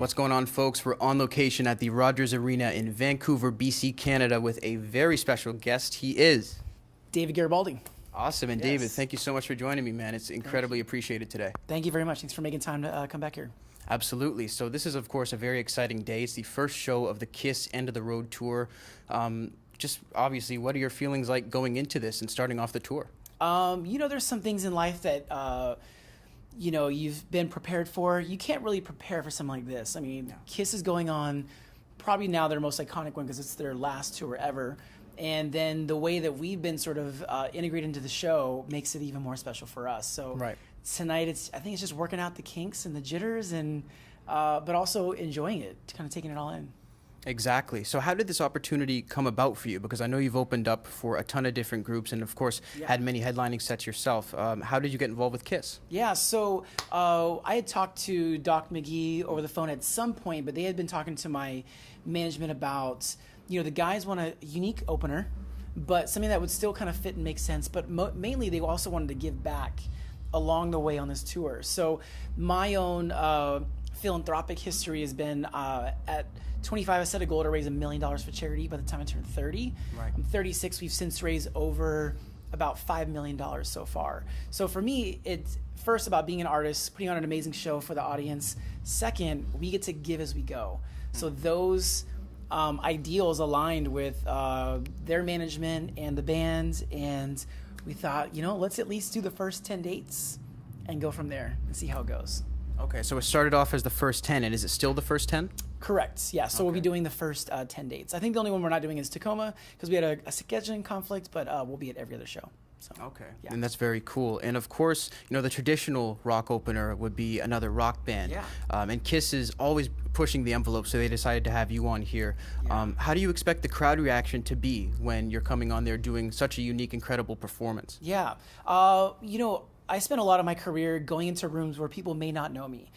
What's going on, folks? We're on location at the Rogers Arena in Vancouver, BC, Canada, with a very special guest. He is David Garibaldi. awesome. And Yes. David, thank you so much for joining me, man. It's incredibly appreciated today. Thank you very much. Thanks for making time to come back here. Absolutely. So this is, of course, a very exciting day. It's the first show of the KISS End of the Road tour. Just obviously, what are your feelings like going into this and starting off the tour? There's some things in life that, you've been prepared for. You can't really prepare for something like this. I mean, KISS is going on probably now their most iconic one because it's their last tour ever. And then the way that we've been sort of integrated into the show makes it even more special for us. So tonight, I think it's just working out the kinks and the jitters, and but also enjoying it, kind of taking it all in. Exactly. So how did this opportunity come about for you? Because I know you've opened up for a ton of different groups and, of course, had many headlining sets yourself. How did you get involved with KISS? Yeah, so I had talked to Doc McGee over the phone at some point, but they had been talking to my management about, the guys want a unique opener, but something that would still kind of fit and make sense. But mainly they also wanted to give back along the way on this tour. So my own philanthropic history has been at 25, I set a goal to raise $1 million for charity by the time I turned 30. Right. I'm 36. We've since raised over about $5 million so far. So for me, it's first about being an artist, putting on an amazing show for the audience. Second, we get to give as we go. So those ideals aligned with their management and the band, and we thought, let's at least do the first 10 dates and go from there and see how it goes. Okay, so it started off as the first 10, and is it still the first 10? Correct, yeah. So we'll be doing the first 10 dates. I think the only one we're not doing is Tacoma because we had a scheduling conflict, but we'll be at every other show. So, okay, yeah. And that's very cool. And of course, the traditional rock opener would be another rock band. Yeah. And KISS is always pushing the envelope, so they decided to have you on here. Yeah. How do you expect the crowd reaction to be when you're coming on there doing such a unique, incredible performance? Yeah. I spent a lot of my career going into rooms where people may not know me.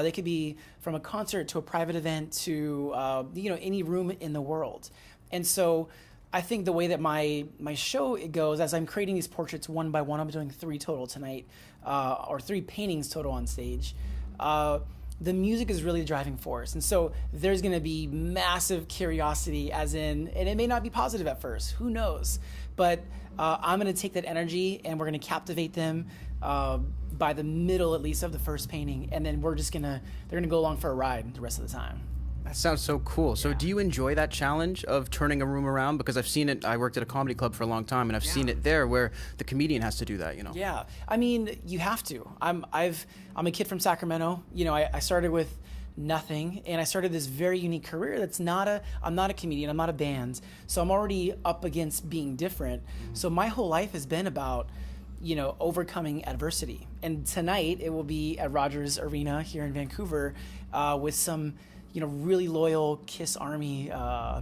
They could be from a concert to a private event to any room in the world. And so I think the way that my show goes, as I'm creating these portraits one by one, I'm doing 3 total tonight, or 3 paintings total on stage. The music is really the driving force. And so there's going to be massive curiosity, and it may not be positive at first, who knows? But I'm going to take that energy and we're going to captivate them by the middle, at least, of the first painting. And then they're going to go along for a ride the rest of the time. That sounds so cool. So do you enjoy that challenge of turning a room around? Because I've seen it. I worked at a comedy club for a long time, and I've seen it there where the comedian has to do that, Yeah. I mean, you have to. I'm a kid from Sacramento. I started with nothing, and I started this very unique career I'm not a comedian, I'm not a band, so I'm already up against being different. So my whole life has been about overcoming adversity. And tonight it will be at Rogers Arena here in Vancouver with some really loyal KISS Army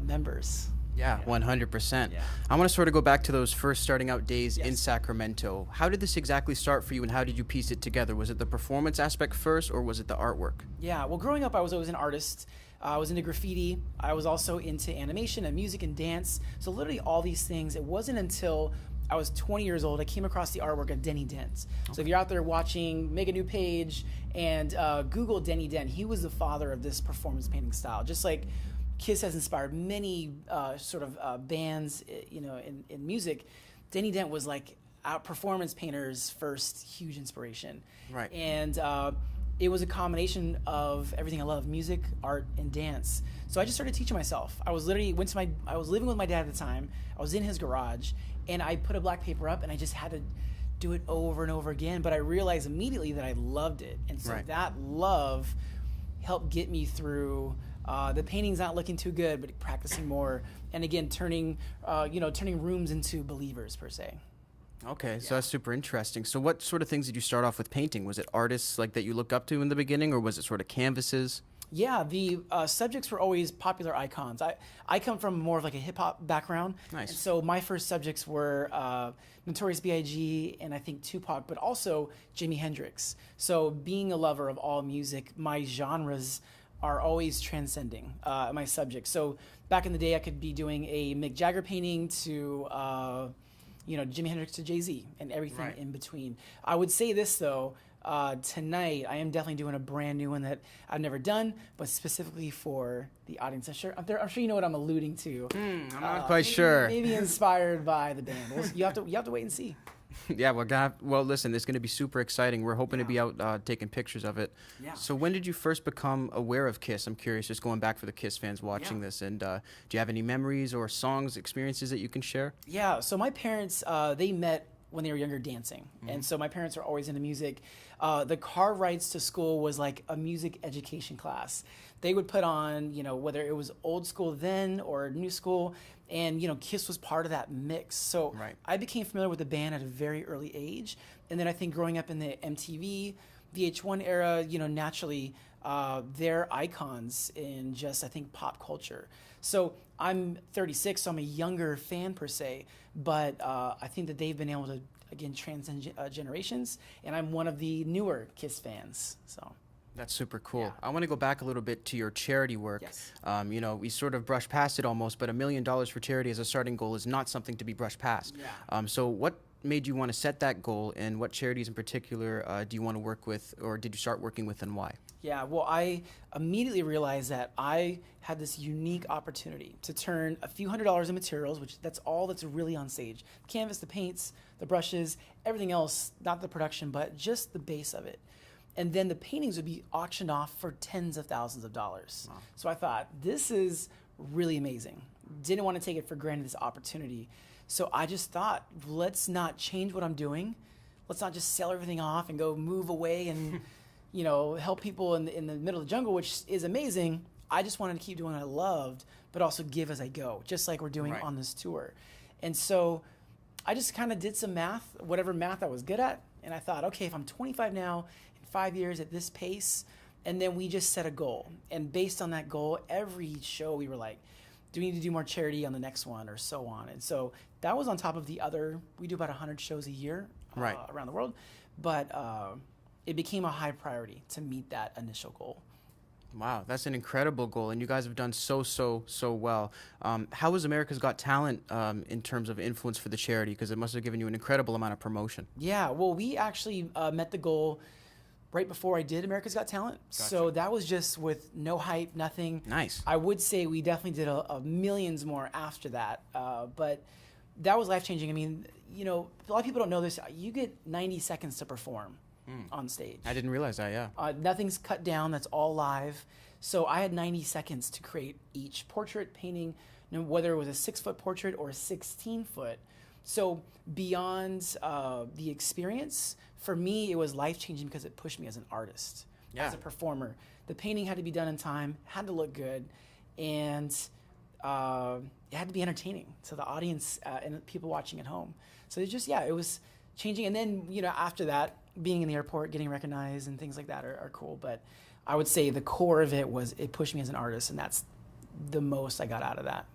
members. Yeah, 100%. Yeah. I want to sort of go back to those first starting out days in Sacramento. How did this exactly start for you, and how did you piece it together? Was it the performance aspect first, or was it the artwork? Yeah, well, growing up, I was always an artist. I was into graffiti. I was also into animation and music and dance. So literally all these things. It wasn't until I was 20 years old, I came across the artwork of Denny Dent. So if you're out there watching, make a new page and Google Denny Dent. He was the father of this performance painting style. Just like KISS has inspired many bands, in music, Denny Dent was like our performance painter's first huge inspiration. Right. And it was a combination of everything I love: music, art, and dance. So I just started teaching myself. I was living with my dad at the time. I was in his garage, and I put a black paper up, and I just had to do it over and over again. But I realized immediately that I loved it, and so that love helped get me through the painting's not looking too good, but practicing more, and again turning rooms into believers per se. Okay, so that's super interesting. So what sort of things did you start off with painting? Was it artists like that you looked up to in the beginning, or was it sort of canvases? Yeah, the subjects were always popular icons. I come from more of like a hip-hop background. Nice. And so my first subjects were Notorious B.I.G. and I think Tupac, but also Jimi Hendrix. So being a lover of all music, my genres are always transcending my subjects. So back in the day, I could be doing a Mick Jagger painting to Jimi Hendrix to Jay-Z and everything in between. I would say this, though. Tonight, I am definitely doing a brand new one that I've never done, but specifically for the audience. I'm sure you know what I'm alluding to. I'm not quite sure. Maybe inspired by the band. You have to wait and see. Yeah, well, listen, it's going to be super exciting. We're hoping to be out taking pictures of it. Yeah. So when did you first become aware of KISS? I'm curious, just going back for the KISS fans watching this. And do you have any memories or songs, experiences that you can share? Yeah, so my parents, they met when they were younger dancing. And so my parents were always into music. The car rides to school was like a music education class. They would put on, whether it was old school then or new school, and, KISS was part of that mix. So I became familiar with the band at a very early age. And then I think growing up in the MTV, VH1 era, naturally, they're icons in just, I think, pop culture. So I'm 36, so I'm a younger fan per se, but I think that they've been able to, again, transcend generations, and I'm one of the newer KISS fans. So that's super cool. Yeah. I want to go back a little bit to your charity work. Yes. We sort of brushed past it almost, but $1 million for charity as a starting goal is not something to be brushed past. Yeah. So what made you want to set that goal, and what charities in particular do you want to work with, or did you start working with, and why? Yeah, well, I immediately realized that I had this unique opportunity to turn a few $100s in materials, which that's all that's really on stage. The canvas, the paints, the brushes, everything else, not the production, but just the base of it. And then the paintings would be auctioned off for tens of thousands of dollars. Wow. So I thought, this is really amazing. Didn't want to take it for granted, this opportunity. So I just thought, let's not change what I'm doing. Let's not just sell everything off and go move away and help people in the middle of the jungle, which is amazing. I just wanted to keep doing what I loved, but also give as I go, just like we're doing on this tour. And so I just kind of did some math, whatever math I was good at. And I thought, okay, if I'm 25 now, in 5 years at this pace, and then we just set a goal. And based on that goal, every show we were like, do we need to do more charity on the next one, or so on. And so that was on top of the other, we do about 100 shows a year around the world. But it became a high priority to meet that initial goal. Wow, that's an incredible goal, and you guys have done so well. How was America's Got Talent in terms of influence for the charity? Because it must have given you an incredible amount of promotion. Yeah, well, we actually met the goal right before I did America's Got Talent. Gotcha. So that was just with no hype, nothing. Nice. I would say we definitely did a millions more after that, but that was life-changing. I mean, a lot of people don't know this. You get 90 seconds to perform on stage. I didn't realize that, yeah. Nothing's cut down. That's all live. So I had 90 seconds to create each portrait painting, whether it was a 6-foot portrait or a 16-foot. So beyond the experience, for me, it was life-changing because it pushed me as an artist, as a performer. The painting had to be done in time, had to look good, and it had to be entertaining to the audience and people watching at home. So it was changing. And then, after that, being in the airport, getting recognized and things like that are cool. But I would say the core of it was it pushed me as an artist, and that's the most I got out of that.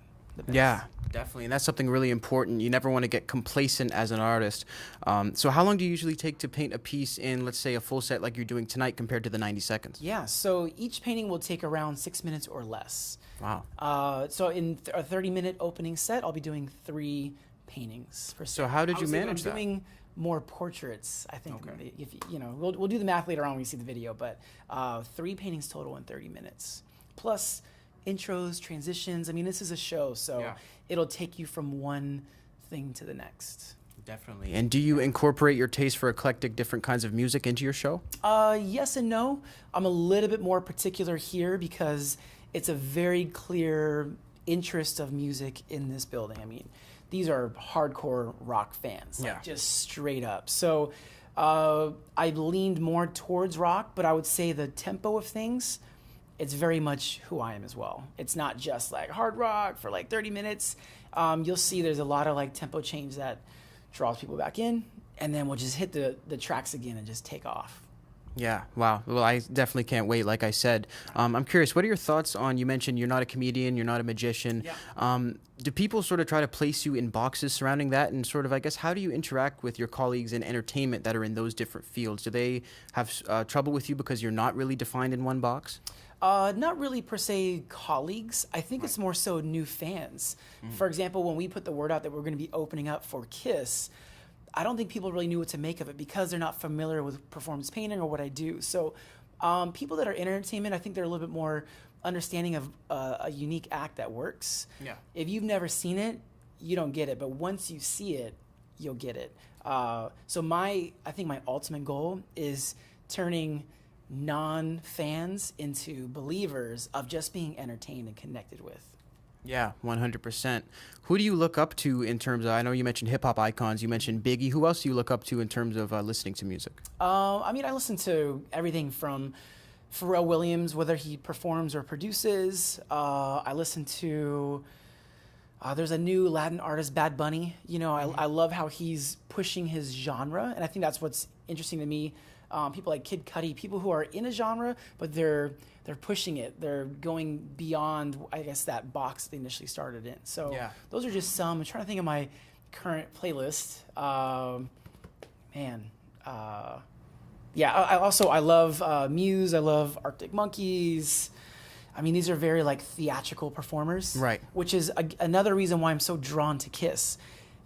Yeah, definitely. And that's something really important. You never want to get complacent as an artist. So how long do you usually take to paint a piece in, let's say, a full set like you're doing tonight compared to the 90 seconds? Yeah, so each painting will take around 6 minutes or less. Wow. So in a 30-minute opening set, I'll be doing 3 paintings per set. So how did you manage that? I'm doing more portraits, I think. Okay. If we'll do the math later on when we see the video, but 3 paintings total in 30 minutes. Plus intros, transitions. I mean, this is a show, so it'll take you from one thing to the next. Definitely. And do you incorporate your taste for eclectic different kinds of music into your show? Yes and no. I'm a little bit more particular here because it's a very clear interest of music in this building. I mean, these are hardcore rock fans, like just straight up. So I leaned more towards rock, but I would say the tempo of things, it's very much who I am as well. It's not just like hard rock for like 30 minutes. You'll see there's a lot of like tempo change that draws people back in, and then we'll just hit the tracks again and just take off. Yeah, wow. Well, I definitely can't wait, like I said. I'm curious, what are your thoughts on, you mentioned you're not a comedian, you're not a magician. Yeah. Do people sort of try to place you in boxes surrounding that? And sort of, I guess, how do you interact with your colleagues in entertainment that are in those different fields? Do they have trouble with you because you're not really defined in one box? Not really per se colleagues. I think it's more so new fans. For example, when we put the word out that we're going to be opening up for KISS, I don't think people really knew what to make of it because they're not familiar with performance painting or what I do. So people that are in entertainment, I think they're a little bit more understanding of a unique act that works. Yeah. If you've never seen it, you don't get it. But once you see it, you'll get it. So I think my ultimate goal is turning non-fans into believers of just being entertained and connected with. Yeah, 100%. Who do you look up to in terms of, I know you mentioned hip hop icons, you mentioned Biggie. Who else do you look up to in terms of listening to music? I mean, I listen to everything from Pharrell Williams, whether he performs or produces. I listen to, there's a new Latin artist, Bad Bunny. You know, I love how he's pushing his genre, and I think that's what's interesting to me. People like Kid Cudi, people who are in a genre, but they're pushing it. They're going beyond, I guess, that box they initially started in. So those are just some. I'm trying to think of my current playlist. I love Muse. I love Arctic Monkeys. I mean, these are very like theatrical performers, right? Which is another reason why I'm so drawn to Kiss.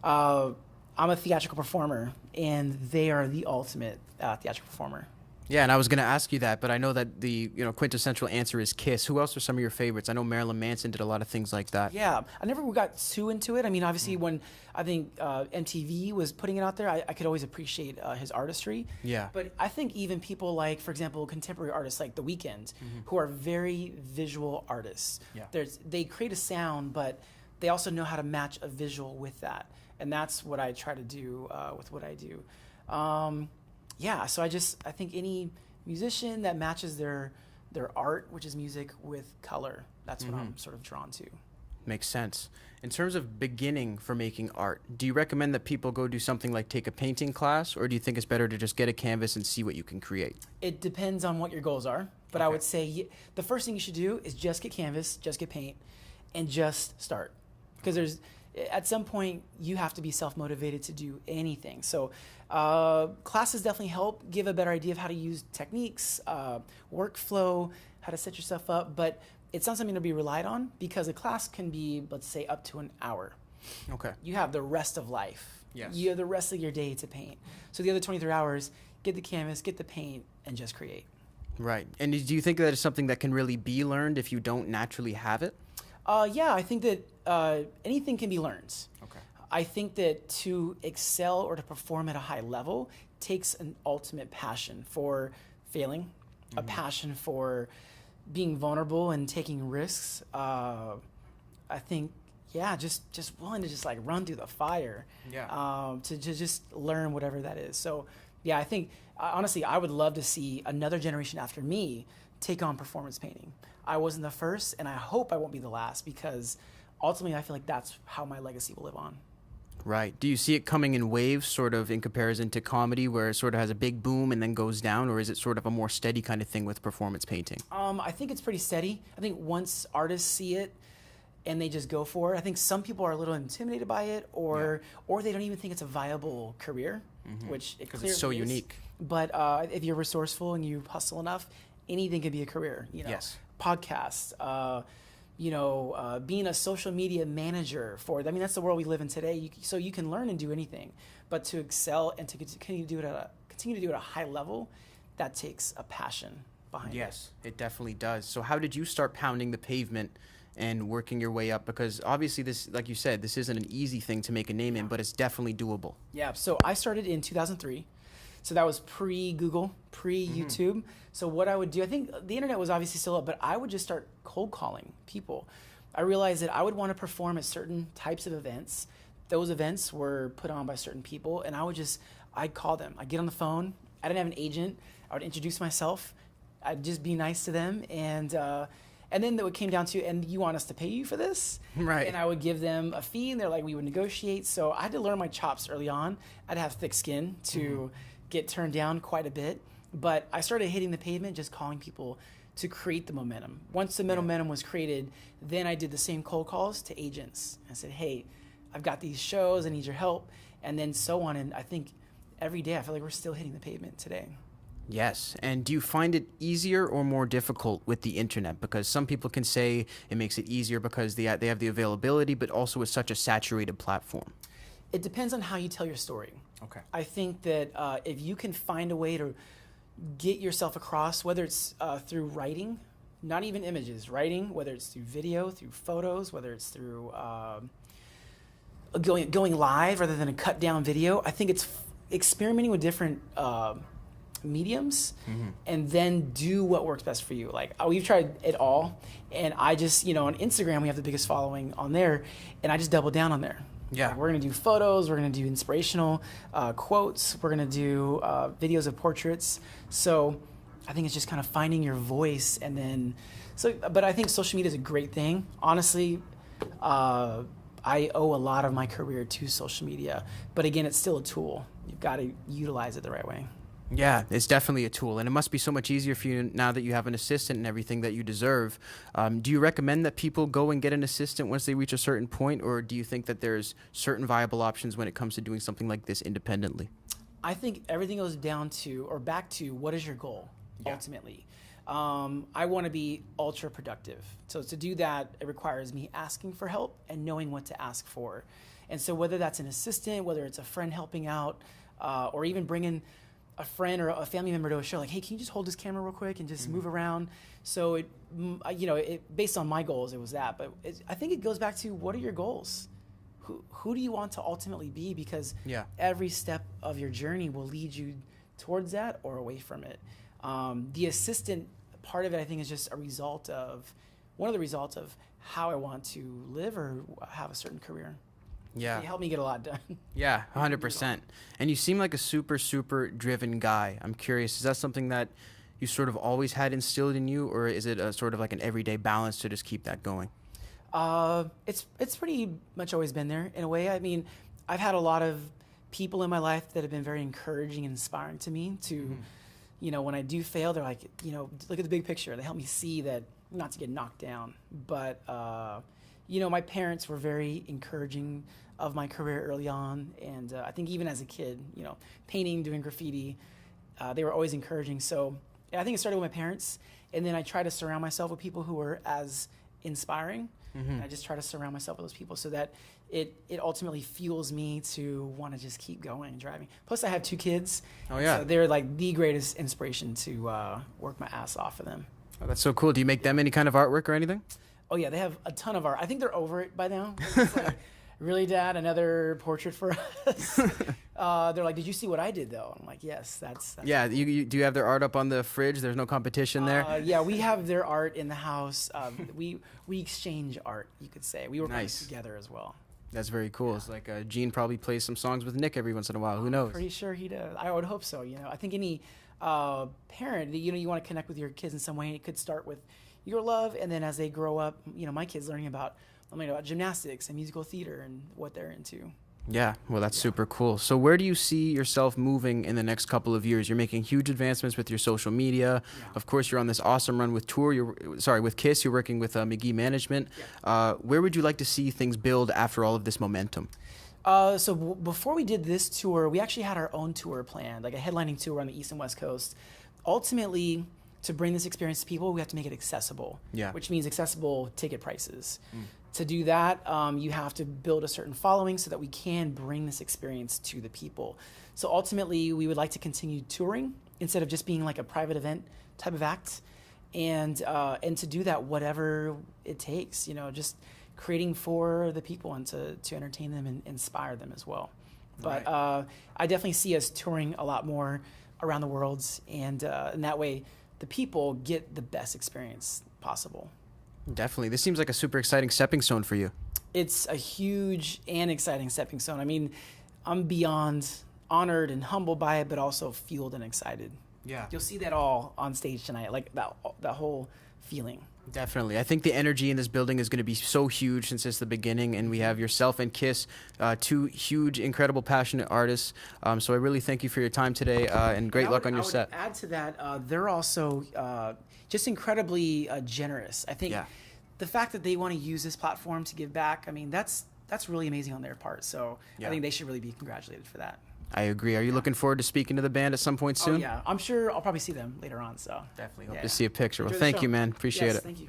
I'm a theatrical performer, and they are the ultimate theatrical performer. Yeah, and I was going to ask you that, but I know that the quintessential answer is Kiss. Who else are some of your favorites? I know Marilyn Manson did a lot of things like that. Yeah, I never got too into it. I mean, obviously, when I think MTV was putting it out there, I could always appreciate his artistry. Yeah. But I think even people like, for example, contemporary artists like The Weeknd, who are very visual artists. Yeah. They create a sound, but they also know how to match a visual with that. And that's what I try to do with what I do. So I think any musician that matches their art, which is music, with color, that's what I'm sort of drawn to. Makes sense. In terms of beginning for making art, do you recommend that people go do something like take a painting class, or do you think it's better to just get a canvas and see what you can create? It depends on what your goals are, but I would say the first thing you should do is just get canvas, just get paint, and just start. Because at some point, you have to be self-motivated to do anything. So classes definitely help give a better idea of how to use techniques, workflow, how to set yourself up. But it's not something to be relied on because a class can be, let's say, up to an hour. Okay. You have the rest of life. Yes. You have the rest of your day to paint. So the other 23 hours, get the canvas, get the paint, and just create. Right. And do you think that is something that can really be learned if you don't naturally have it? I think that anything can be learned. Okay. I think that to excel or to perform at a high level takes an ultimate passion for failing, a passion for being vulnerable and taking risks. I think, just willing to just like run through the fire. Yeah. To just learn whatever that is. So, I think honestly, I would love to see another generation after me take on performance painting. I wasn't the first, and I hope I won't be the last because ultimately I feel like that's how my legacy will live on. Right. Do you see it coming in waves, sort of in comparison to comedy, where it sort of has a big boom and then goes down, or is it sort of a more steady kind of thing with performance painting? I think it's pretty steady. I think once artists see it and they just go for it, I think some people are a little intimidated by it, or they don't even think it's a viable career, which it clearly it's so is. unique. But if you're resourceful and you hustle enough, anything can be a career. Yes. Podcasts, being a social media manager that's the world we live in today. So you can learn and do anything, but to excel and to continue to do it at a high level, that takes a passion behind it. Yes, it definitely does. So how did you start pounding the pavement and working your way up? Because obviously this, like you said, this isn't an easy thing to make a name in, but it's definitely doable. Yeah. So I started in 2003. So that was pre-Google, pre-YouTube. So what I would do, I think the internet was obviously still up, but I would just start cold calling people. I realized that I would want to perform at certain types of events. Those events were put on by certain people, and I'd call them. I'd get on the phone. I didn't have an agent. I would introduce myself. I'd just be nice to them, and then it came down to, and you want us to pay you for this? Right. And I would give them a fee, and they're like, we would negotiate. So I had to learn my chops early on. I'd have thick skin to get turned down quite a bit. But I started hitting the pavement, just calling people to create the momentum. Once the momentum was created, then I did the same cold calls to agents. I said, hey, I've got these shows, I need your help, and then so on. And I think every day I feel like we're still hitting the pavement today. Yes. And do you find it easier or more difficult with the internet? Because some people can say it makes it easier because they have the availability, but also it's such a saturated platform. It depends on how you tell your story. Okay. I think that if you can find a way to get yourself across, whether it's through writing, not even images, writing, whether it's through video, through photos, whether it's through going live rather than a cut down video. I think it's experimenting with different mediums and then do what works best for you. Like we've tried it all, and I just, on Instagram we have the biggest following on there, and I just double down on there. Yeah. Like, we're gonna do photos, we're gonna do inspirational quotes, we're gonna do videos of portraits. So I think it's just kind of finding your voice, and then but I think social media is a great thing. Honestly, I owe a lot of my career to social media, but again, it's still a tool. You've got to utilize it the right way. Yeah, it's definitely a tool, and it must be so much easier for you now that you have an assistant and everything that you deserve. Do you recommend that people go and get an assistant once they reach a certain point, or do you think that there's certain viable options when it comes to doing something like this independently? I think everything goes down to, or back to, what is your goal ultimately? I want to be ultra productive. So to do that, it requires me asking for help and knowing what to ask for. And so whether that's an assistant, whether it's a friend helping out, or even bringing a friend or a family member to a show, like, hey, can you just hold this camera real quick and just move around? So it based on my goals, it was that. But I think it goes back to, what are your goals? Who do you want to ultimately be? Because every step of your journey will lead you towards that or away from it. The assistant part of it, I think, is just one of the results of how I want to live or have a certain career. Yeah. They help me get a lot done. Yeah, 100%. And you seem like a super, super driven guy. I'm curious, is that something that you sort of always had instilled in you, or is it a sort of like an everyday balance to just keep that going? It's pretty much always been there in a way. I mean, I've had a lot of people in my life that have been very encouraging and inspiring to me to, when I do fail, they're like, look at the big picture. They help me see that not to get knocked down. But, my parents were very encouraging of my career early on. And I think even as a kid, painting, doing graffiti, they were always encouraging. So I think it started with my parents. And then I try to surround myself with people who were as inspiring. And I just try to surround myself with those people so that it ultimately fuels me to want to just keep going and driving. Plus, I have 2 kids. Oh, yeah. So they're like the greatest inspiration to work my ass off for them. Oh, that's so cool. Do you make them any kind of artwork or anything? Oh, yeah. They have a ton of art. I think they're over it by now. It's like, really, Dad? Another portrait for us? They're like, did you see what I did, though? I'm like, yes, that's yeah, do you have their art up on the fridge? There's no competition there? Yeah, we have their art in the house. We exchange art, you could say. We work on it together as well. That's very cool. Yeah. It's like Gene probably plays some songs with Nick every once in a while. Who knows? Pretty sure he does. I would hope so. I think any parent, you want to connect with your kids in some way. It could start with your love, and then as they grow up, my kids learning about gymnastics and musical theater and what they're into. Yeah, well, that's super cool. So where do you see yourself moving in the next couple of years? You're making huge advancements with your social media. Yeah. Of course, you're on this awesome run with with KISS. You're working with McGee Management. Yeah. Where would you like to see things build after all of this momentum? Before we did this tour, we actually had our own tour planned, like a headlining tour on the East and West Coast. Ultimately, to bring this experience to people, we have to make it accessible, which means accessible ticket prices. To do that, you have to build a certain following so that we can bring this experience to the people. So ultimately, we would like to continue touring instead of just being like a private event type of act, and to do that, whatever it takes, just creating for the people and to entertain them and inspire them as well. But I definitely see us touring a lot more around the world, and that way the people get the best experience possible. Definitely. This seems like a super exciting stepping stone for you. It's a huge and exciting stepping stone. I mean, I'm beyond honored and humbled by it, but also fueled and excited. Yeah. You'll see that all on stage tonight, like that whole feeling. Definitely. I think the energy in this building is going to be so huge since it's the beginning, and we have yourself and KISS, 2 huge, incredible, passionate artists. So I really thank you for your time today, and great luck on your set. I would add to that, they're also just incredibly generous. I think the fact that they want to use this platform to give back, I mean, that's really amazing on their part. So I think they should really be congratulated for that. I agree. Are you looking forward to speaking to the band at some point soon? Oh, yeah. I'm sure I'll probably see them later on. So definitely hope to see a picture. Well, thank you, man. Appreciate it. Thank you.